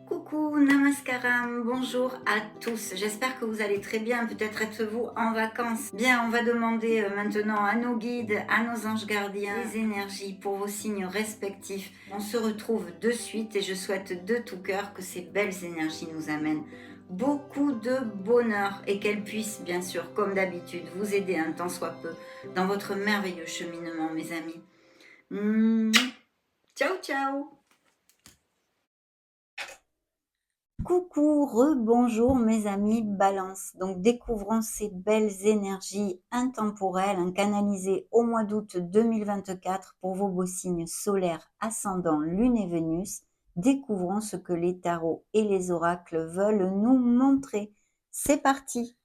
Coucou, namaskaram, bonjour à tous. J'espère que vous allez très bien. Peut-être êtes-vous en vacances. Bien, on va demander maintenant à nos guides, à nos anges gardiens, les énergies pour vos signes respectifs. On se retrouve de suite et je souhaite de tout cœur que ces belles énergies nous amènent beaucoup de bonheur et qu'elles puissent, bien sûr, comme d'habitude, vous aider un tant soit peu dans votre merveilleux cheminement, mes amis. Ciao, ciao. Coucou, rebonjour mes amis Balance. Donc découvrons ces belles énergies intemporelles canalisées au mois d'août 2024 pour vos beaux signes solaires, ascendant Lune et Vénus. Découvrons ce que les tarots et les oracles veulent nous montrer. C'est parti!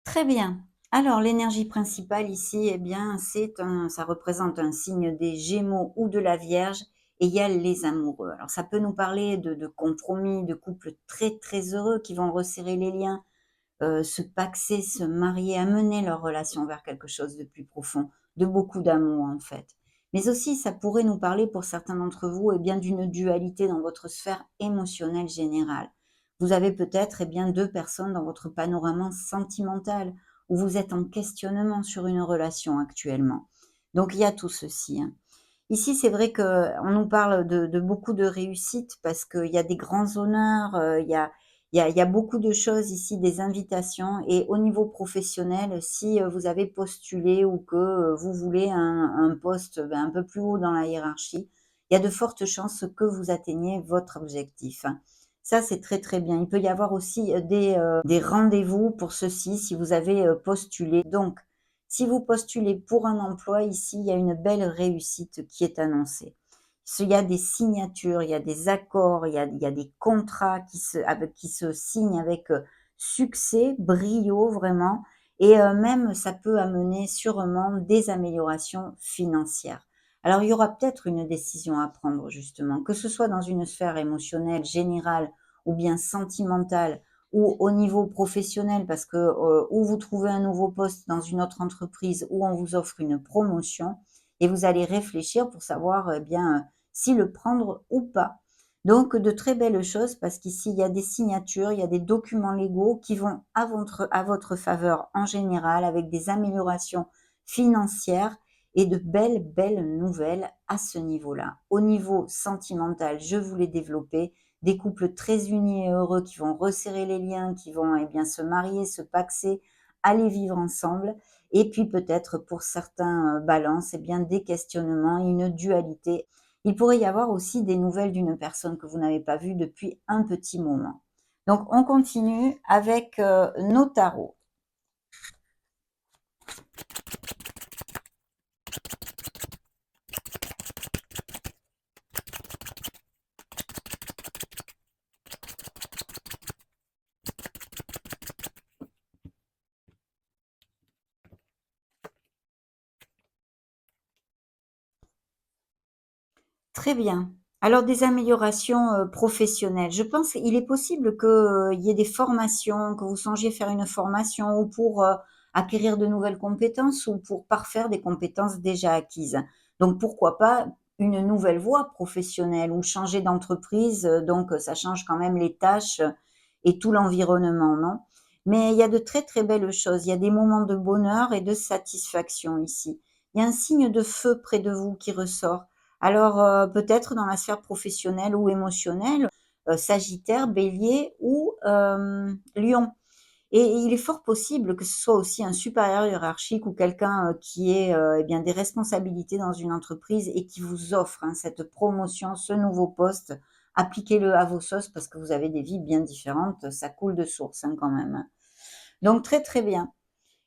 Très bien. Alors, l'énergie principale ici, eh bien, ça représente un signe des Gémeaux ou de la Vierge, et il y a les amoureux. Alors, ça peut nous parler de compromis, de couples très très heureux qui vont resserrer les liens, se paxer, se marier, amener leur relation vers quelque chose de plus profond, de beaucoup d'amour en fait. Mais aussi, ça pourrait nous parler pour certains d'entre vous, eh bien, d'une dualité dans votre sphère émotionnelle générale. Vous avez peut-être, eh bien, deux personnes dans votre panorama sentimental où vous êtes en questionnement sur une relation actuellement. Donc, il y a tout ceci, hein. Ici, c'est vrai qu'on nous parle de beaucoup de réussite parce qu'il y a des grands honneurs, il y a beaucoup de choses ici, des invitations et au niveau professionnel, si, vous avez postulé ou que, vous voulez un poste, un peu plus haut dans la hiérarchie, il y a de fortes chances que vous atteigniez votre objectif, hein. Ça, c'est très, très bien. Il peut y avoir aussi, des rendez-vous pour ceci si vous avez, postulé. Donc si vous postulez pour un emploi ici, il y a une belle réussite qui est annoncée. Il y a des signatures, il y a des accords, il y a des contrats qui se signent avec succès, brio vraiment, et même ça peut amener sûrement des améliorations financières. Alors il y aura peut-être une décision à prendre justement, que ce soit dans une sphère émotionnelle, générale ou bien sentimentale, ou au niveau professionnel parce que, ou vous trouvez un nouveau poste dans une autre entreprise ou on vous offre une promotion et vous allez réfléchir pour savoir, eh bien, si le prendre ou pas. Donc de très belles choses parce qu'ici, il y a des signatures, il y a des documents légaux qui vont à votre faveur en général avec des améliorations financières et de belles, belles nouvelles à ce niveau-là. Au niveau sentimental, je vous l'ai développé, des couples très unis et heureux qui vont resserrer les liens, qui vont eh bien, se marier, se paxer, aller vivre ensemble. Et puis peut-être pour certains balances, eh bien, des questionnements, une dualité. Il pourrait y avoir aussi des nouvelles d'une personne que vous n'avez pas vue depuis un petit moment. Donc on continue avec nos tarots. Très bien. Alors des améliorations, professionnelles. Je pense qu'il est possible que, il y ait des formations, que vous songiez faire une formation ou pour, acquérir de nouvelles compétences ou pour parfaire des compétences déjà acquises. Donc pourquoi pas une nouvelle voie professionnelle ou changer d'entreprise, donc ça change quand même les tâches, et tout l'environnement, non? Mais il y a de très, très belles choses. Il y a des moments de bonheur et de satisfaction ici. Il y a un signe de feu près de vous qui ressort. Alors, peut-être dans la sphère professionnelle ou émotionnelle, Sagittaire, Bélier ou Lion. Et il est fort possible que ce soit aussi un supérieur hiérarchique ou quelqu'un, qui ait, eh bien, des responsabilités dans une entreprise et qui vous offre, hein, cette promotion, ce nouveau poste. Appliquez-le à vos sauces parce que vous avez des vies bien différentes, ça coule de source, hein, quand même, hein. Donc très, très bien.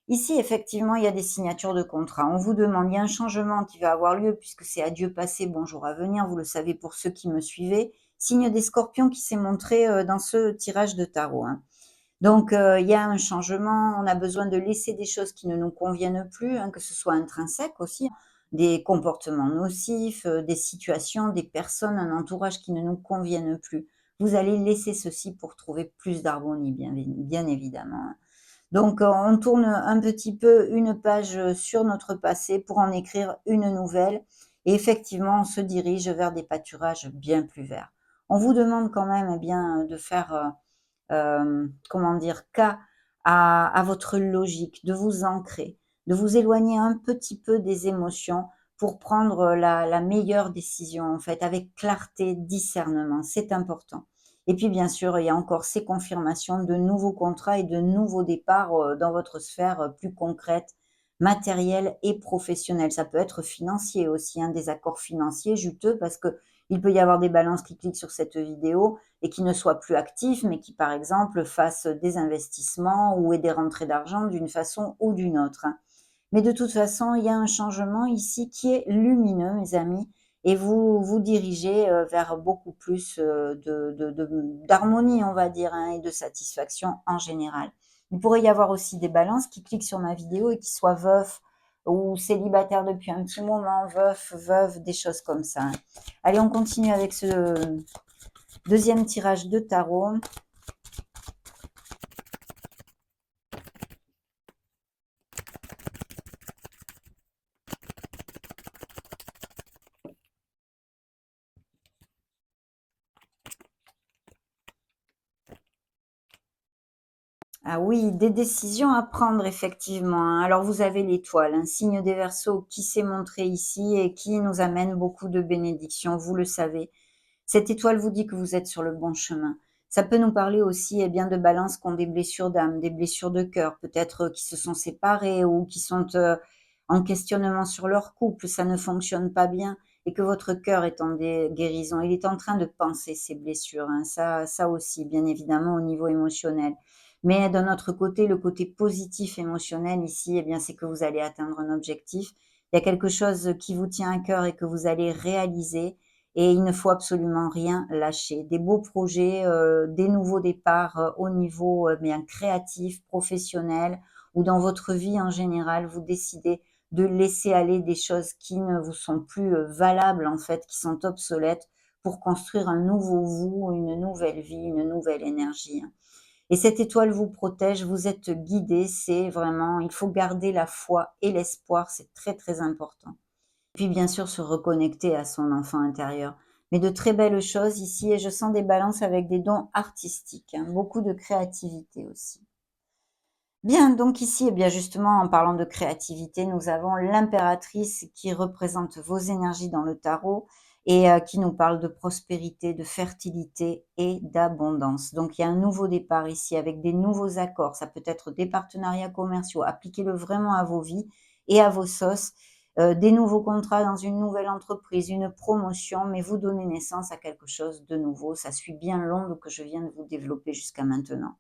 Ici, effectivement, il y a des signatures de contrat. On vous demande, il y a un changement qui va avoir lieu puisque c'est adieu passé, bonjour à venir, vous le savez pour ceux qui me suivaient. Signe des Scorpions qui s'est montré, dans ce tirage de tarot, hein. Donc, il y a un changement, on a besoin de laisser des choses qui ne nous conviennent plus, hein, que ce soit intrinsèque aussi, des comportements nocifs, des situations, des personnes, un entourage qui ne nous conviennent plus. Vous allez laisser ceci pour trouver plus d'harmonie, bien évidemment, hein. Donc, on tourne un petit peu une page, sur notre passé pour en écrire une nouvelle et effectivement, on se dirige vers des pâturages bien plus verts. On vous demande quand même, eh bien, de faire, comment dire? Cas à votre logique, de vous ancrer, de vous éloigner un petit peu des émotions pour prendre, la meilleure décision, en fait, avec clarté, discernement, c'est important. Et puis, bien sûr, il y a encore ces confirmations de nouveaux contrats et de nouveaux départs, dans votre sphère, plus concrète, matérielle et professionnelle. Ça peut être financier aussi, hein, des accords financiers juteux parce qu'il peut y avoir des balances qui cliquent sur cette vidéo et qui ne soient plus actifs, mais qui, par exemple, fassent des investissements ou aient des rentrées d'argent d'une façon ou d'une autre, hein. Mais de toute façon, il y a un changement ici qui est lumineux, mes amis, et vous vous dirigez, vers beaucoup plus, d'harmonie, on va dire, hein, et de satisfaction en général. Il pourrait y avoir aussi des balances qui cliquent sur ma vidéo et qui soient veufs ou célibataires depuis un petit moment, veufs, veuves, des choses comme ça, hein. Allez, on continue avec ce deuxième tirage de tarot. Ah oui, des décisions à prendre effectivement, hein. Alors vous avez l'étoile, un signe des Verseaux qui s'est montré ici et qui nous amène beaucoup de bénédictions, vous le savez. Cette étoile vous dit que vous êtes sur le bon chemin. Ça peut nous parler aussi, eh bien, de balances qui ont des blessures d'âme, des blessures de cœur, peut-être qui se sont séparés ou qui sont en questionnement sur leur couple, ça ne fonctionne pas bien et que votre cœur est en guérison. Il est en train de penser ces blessures, hein, ça aussi, bien évidemment, au niveau émotionnel. Mais d'un autre côté, le côté positif émotionnel ici, eh bien, c'est que vous allez atteindre un objectif. Il y a quelque chose qui vous tient à cœur et que vous allez réaliser et il ne faut absolument rien lâcher. Des beaux projets, des nouveaux départs, au niveau, bien créatif, professionnel ou dans votre vie en général, vous décidez de laisser aller des choses qui ne vous sont plus, valables en fait, qui sont obsolètes pour construire un nouveau vous, une nouvelle vie, une nouvelle énergie, hein. Et cette étoile vous protège, vous êtes guidés, c'est vraiment il faut garder la foi et l'espoir, c'est très, très important. Puis bien sûr se reconnecter à son enfant intérieur. Mais de très belles choses ici et je sens des balances avec des dons artistiques, hein, beaucoup de créativité aussi. Bien, donc ici, eh bien justement, en parlant de créativité, nous avons l'impératrice qui représente vos énergies dans le tarot et qui nous parle de prospérité, de fertilité et d'abondance. Donc il y a un nouveau départ ici avec des nouveaux accords. Ça peut être des partenariats commerciaux. Appliquez-le vraiment à vos vies et à vos sauces. Des nouveaux contrats dans une nouvelle entreprise, une promotion, mais vous donnez naissance à quelque chose de nouveau. Ça suit bien l'onde que je viens de vous développer jusqu'à maintenant.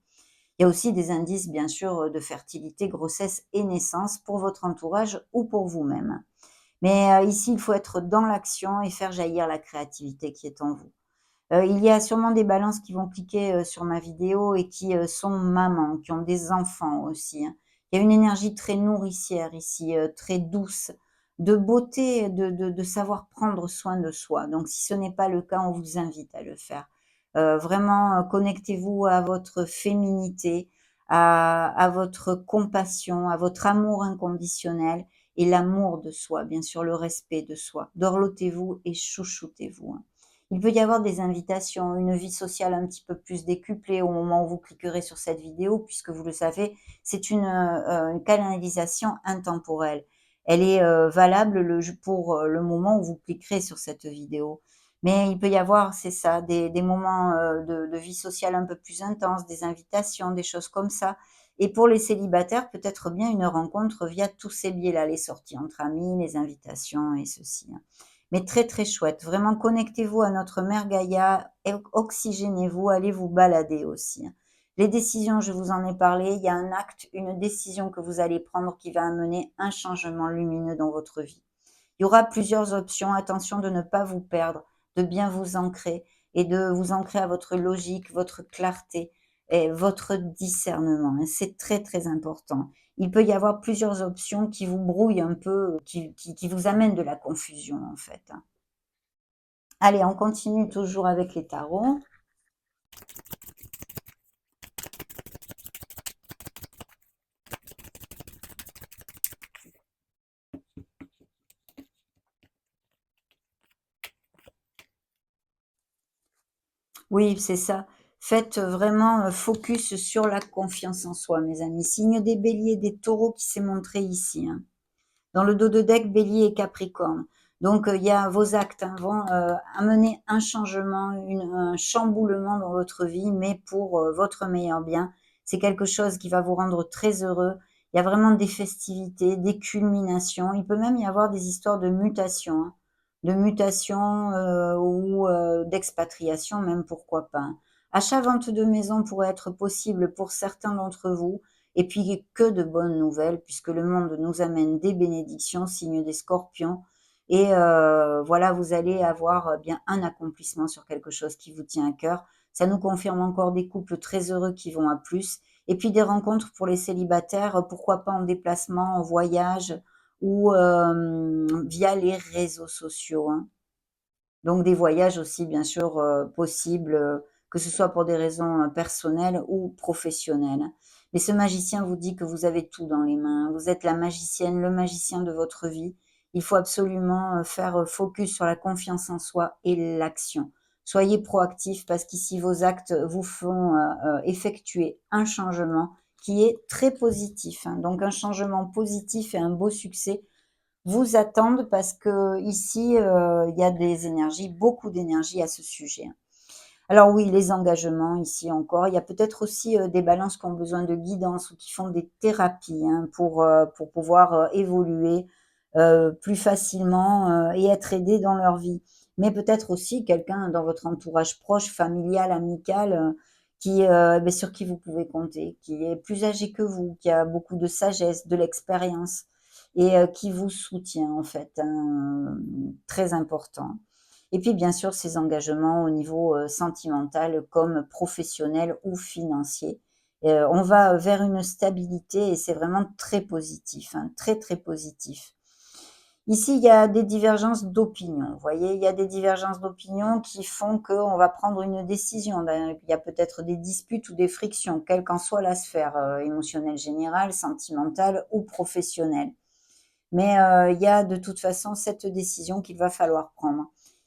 Il y a aussi des indices, bien sûr, de fertilité, grossesse et naissance pour votre entourage ou pour vous-même. Mais ici, il faut être dans l'action et faire jaillir la créativité qui est en vous. Il y a sûrement des balances qui vont cliquer, sur ma vidéo et qui, sont mamans, qui ont des enfants aussi, hein. Il y a une énergie très nourricière ici, très douce, de beauté, de savoir prendre soin de soi. Donc si ce n'est pas le cas, on vous invite à le faire. Vraiment, connectez-vous à votre féminité, à votre compassion, à votre amour inconditionnel et l'amour de soi, bien sûr, le respect de soi. Dorlotez-vous et chouchoutez-vous, hein. Il peut y avoir des invitations, une vie sociale un petit peu plus décuplée au moment où vous cliquerez sur cette vidéo, puisque vous le savez, c'est une canalisation intemporelle. elle est, valable pour, le moment où vous cliquerez sur cette vidéo. Mais il peut y avoir, c'est ça, des moments, de vie sociale un peu plus intenses, des invitations, des choses comme ça. Et pour les célibataires, peut-être bien une rencontre via tous ces biais-là, les sorties entre amis, les invitations et ceci, hein. Mais très, très chouette. Vraiment connectez-vous à notre mère Gaïa et oxygénez-vous, allez vous balader aussi, hein. Les décisions, je vous en ai parlé, il y a un acte, une décision que vous allez prendre qui va amener un changement lumineux dans votre vie. Il y aura plusieurs options, attention de ne pas vous perdre, de bien vous ancrer et de vous ancrer à votre logique, votre clarté et votre discernement, hein. C'est très, très important. Il peut y avoir plusieurs options qui vous brouillent un peu, qui vous amènent de la confusion, en fait, hein. Allez, on continue toujours avec les tarots. Oui, c'est ça. Faites vraiment, focus sur la confiance en soi, mes amis. Signe des béliers, des taureaux qui s'est montré ici, hein. Dans le dos de deck, bélier et capricorne. Donc, il y a vos actes, hein, vont, amener un changement, un chamboulement dans votre vie, mais pour, votre meilleur bien. C'est quelque chose qui va vous rendre très heureux. Il y a vraiment des festivités, des culminations. Il peut même y avoir des histoires de mutation, hein, de mutation, ou, d'expatriation même, pourquoi pas, hein. Achat-vente de maison pourrait être possible pour certains d'entre vous. Et puis que de bonnes nouvelles puisque le monde nous amène des bénédictions, signe des scorpions. Et voilà, vous allez avoir, bien un accomplissement sur quelque chose qui vous tient à cœur. Ça nous confirme encore des couples très heureux qui vont à plus. Et puis des rencontres pour les célibataires, pourquoi pas en déplacement, en voyage ou via les réseaux sociaux, hein. Donc des voyages aussi bien sûr, possibles, que ce soit pour des raisons, personnelles ou professionnelles. Mais ce magicien vous dit que vous avez tout dans les mains. Vous êtes la magicienne, le magicien de votre vie. Il faut absolument, faire, focus sur la confiance en soi et l'action. Soyez proactifs parce qu'ici vos actes vous font, effectuer un changement qui est très positif, hein. Donc un changement positif et un beau succès vous attendent parce qu'ici, il y a des énergies, beaucoup d'énergie à ce sujet, hein. Alors oui, les engagements ici encore, il y a peut-être aussi, des balances qui ont besoin de guidance ou qui font des thérapies, hein, pour pouvoir, évoluer, plus facilement, et être aidés dans leur vie. Mais peut-être aussi quelqu'un dans votre entourage proche, familial, amical, qui, sur qui vous pouvez compter, qui est plus âgé que vous, qui a beaucoup de sagesse, de l'expérience et qui vous soutient en fait, hein, très important. Et puis bien sûr, ces engagements au niveau, sentimental comme professionnel ou financier. On va vers une stabilité et c'est vraiment très positif, hein, très, très positif. Ici, il y a des divergences d'opinion. Vous voyez, il y a des divergences d'opinion qui font qu'on va prendre une décision. Il y a peut-être des disputes ou des frictions, quelle qu'en soit la sphère, émotionnelle générale, sentimentale ou professionnelle. Mais il y a de toute façon cette décision qu'il va falloir prendre.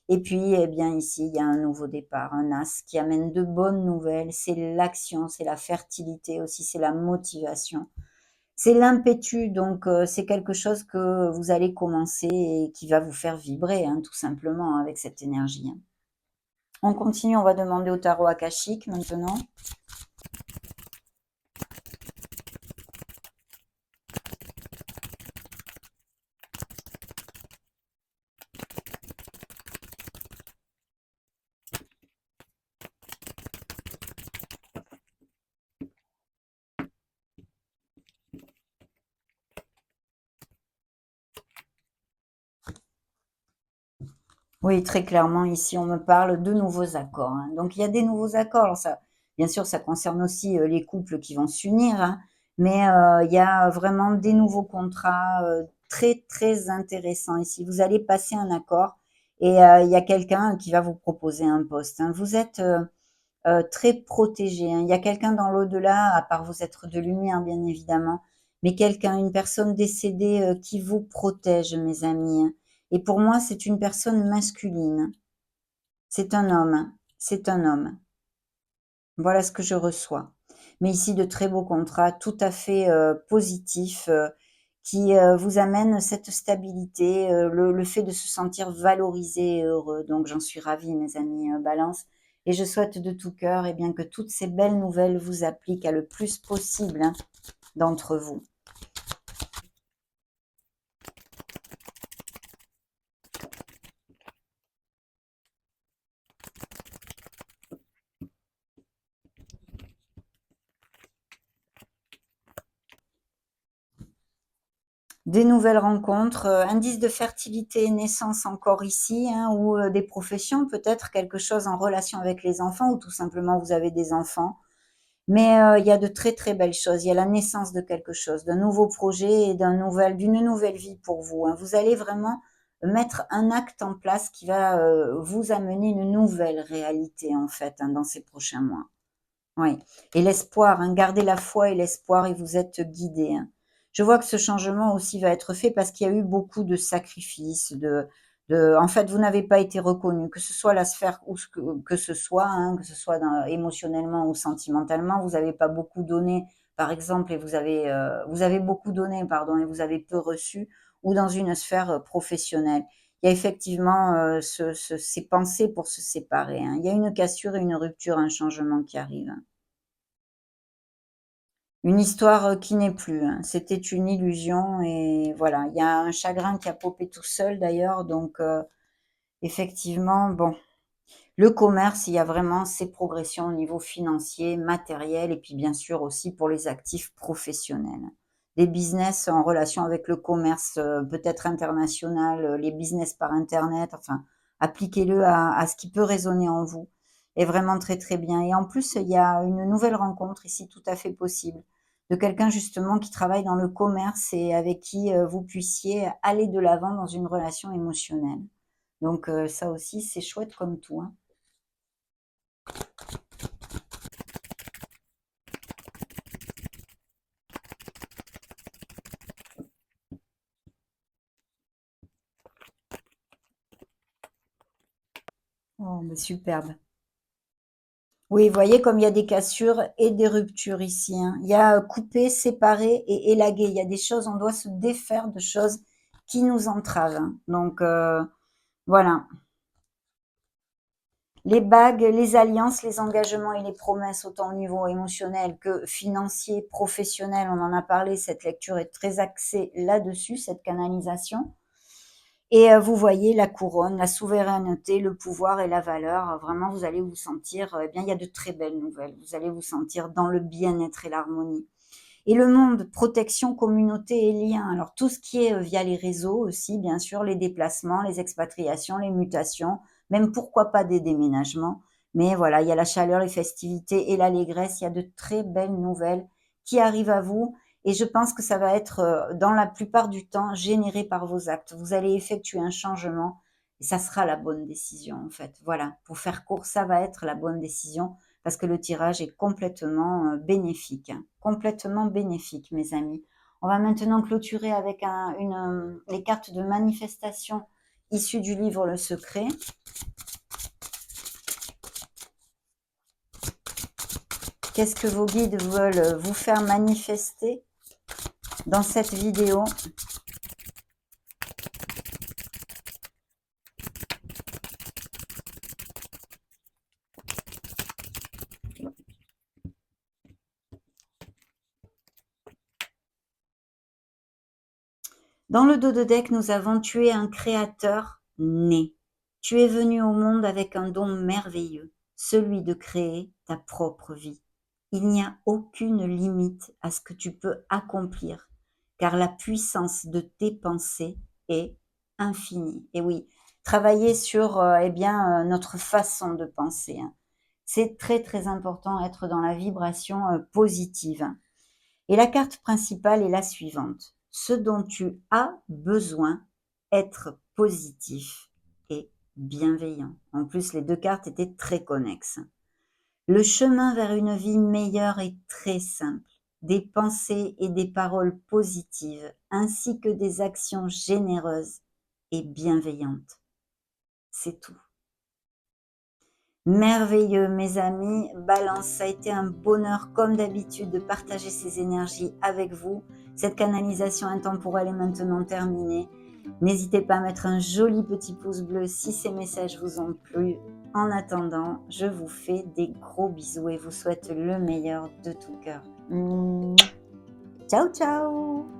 Et puis, eh bien, ici, il y a un nouveau départ, un as qui amène de bonnes nouvelles. C'est l'action, c'est la fertilité aussi, c'est la motivation. C'est l'impétu, donc c'est quelque chose que vous allez commencer et qui va vous faire vibrer, hein, tout simplement, avec cette énergie, hein. On continue, on va demander au tarot akashique maintenant. Oui, très clairement, ici, on me parle de nouveaux accords, hein. Donc il y a des nouveaux accords. Alors ça, bien sûr, ça concerne aussi, les couples qui vont s'unir, hein, mais il y a vraiment des nouveaux contrats, très, très intéressants ici. Vous allez passer un accord et il y a quelqu'un qui va vous proposer un poste, hein. Vous êtes, très protégés, hein. Il y a quelqu'un dans l'au-delà, à part vos êtres de lumière, bien évidemment, mais quelqu'un, une personne décédée, qui vous protège, mes amis, hein. Et pour moi, c'est une personne masculine. C'est un homme, hein. C'est un homme. Voilà ce que je reçois. Mais ici, de très beaux contrats, tout à fait, positifs, qui, vous amène cette stabilité, le fait de se sentir valorisé et heureux. Donc j'en suis ravie mes amis, Balance, et je souhaite de tout cœur, bien, que toutes ces belles nouvelles vous appliquent à le plus possible, hein, d'entre vous. Des nouvelles rencontres, indice de fertilité, naissance encore ici, hein, ou des professions, peut-être quelque chose en relation avec les enfants, ou tout simplement vous avez des enfants. Mais il y a de très, très belles choses. Il y a la naissance de quelque chose, d'un nouveau projet et d'une nouvelle vie pour vous, hein. Vous allez vraiment mettre un acte en place qui va, vous amener une nouvelle réalité, en fait, hein, dans ces prochains mois. Oui, et l'espoir, hein, gardez la foi et l'espoir et vous êtes guidés, hein. Je vois que ce changement aussi va être fait parce qu'il y a eu beaucoup de sacrifices, en fait, vous n'avez pas été reconnu, que ce soit la sphère ou que ce soit, hein, que ce soit émotionnellement ou sentimentalement, vous n'avez pas beaucoup donné, par exemple, et vous avez beaucoup donné, pardon, et vous avez peu reçu, ou dans une sphère professionnelle. Il y a effectivement ces pensées pour se séparer, hein. Il y a une cassure et une rupture, un changement qui arrive, hein. Une histoire, qui n'est plus, hein. C'était une illusion et voilà. Il y a un chagrin qui a popé tout seul d'ailleurs, donc effectivement, bon, le commerce, il y a vraiment ces progressions au niveau financier, matériel et puis bien sûr aussi pour les actifs professionnels. Les business en relation avec le commerce, peut-être international, les business par internet, enfin, appliquez-le à ce qui peut résonner en vous, est vraiment très, très bien, et en plus, il y a une nouvelle rencontre ici tout à fait possible, de quelqu'un justement qui travaille dans le commerce et avec qui, vous puissiez aller de l'avant dans une relation émotionnelle. Donc ça aussi, c'est chouette comme tout, hein. Oh, mais superbe. Oui, vous voyez comme il y a des cassures et des ruptures ici, hein. Il y a couper, séparer et élaguer. Il y a des choses, on doit se défaire de choses qui nous entravent, hein. Donc, voilà. Les bagues, les alliances, les engagements et les promesses, autant au niveau émotionnel que financier, professionnel, on en a parlé, cette lecture est très axée là-dessus, cette canalisation. Et vous voyez la couronne, la souveraineté, le pouvoir et la valeur. Vraiment, vous allez vous sentir, bien, il y a de très belles nouvelles. Vous allez vous sentir dans le bien-être et l'harmonie. Et le monde, protection, communauté et liens. Alors tout ce qui est, via les réseaux aussi, bien sûr, les déplacements, les expatriations, les mutations, même pourquoi pas des déménagements. Mais voilà, il y a la chaleur, les festivités et l'allégresse. Il y a de très belles nouvelles qui arrivent à vous, et je pense que ça va être, dans la plupart du temps, généré par vos actes. Vous allez effectuer un changement et ça sera la bonne décision, en fait. Voilà, pour faire court, ça va être la bonne décision parce que le tirage est complètement, bénéfique, hein, complètement bénéfique, mes amis. On va maintenant clôturer avec les cartes de manifestation issues du livre Le Secret. Qu'est-ce que vos guides veulent vous faire manifester dans cette vidéo? Dans le dos de deck, nous avons: tu es un créateur né. Tu es venu au monde avec un don merveilleux, celui de créer ta propre vie. Il n'y a aucune limite à ce que tu peux accomplir, car la puissance de tes pensées est infinie. Et oui, travailler sur notre façon de penser, hein. C'est très très important, être dans la vibration positive. Et la carte principale est la suivante: ce dont tu as besoin, être positif et bienveillant. En plus, les deux cartes étaient très connexes. Le chemin vers une vie meilleure est très simple. Des pensées et des paroles positives, ainsi que des actions généreuses et bienveillantes. C'est tout. Merveilleux mes amis, Balance, ça a été un bonheur comme d'habitude de partager ces énergies avec vous. Cette canalisation intemporelle est maintenant terminée. N'hésitez pas à mettre un joli petit pouce bleu si ces messages vous ont plu. En attendant, je vous fais des gros bisous et vous souhaite le meilleur de tout cœur. Ciao ciao.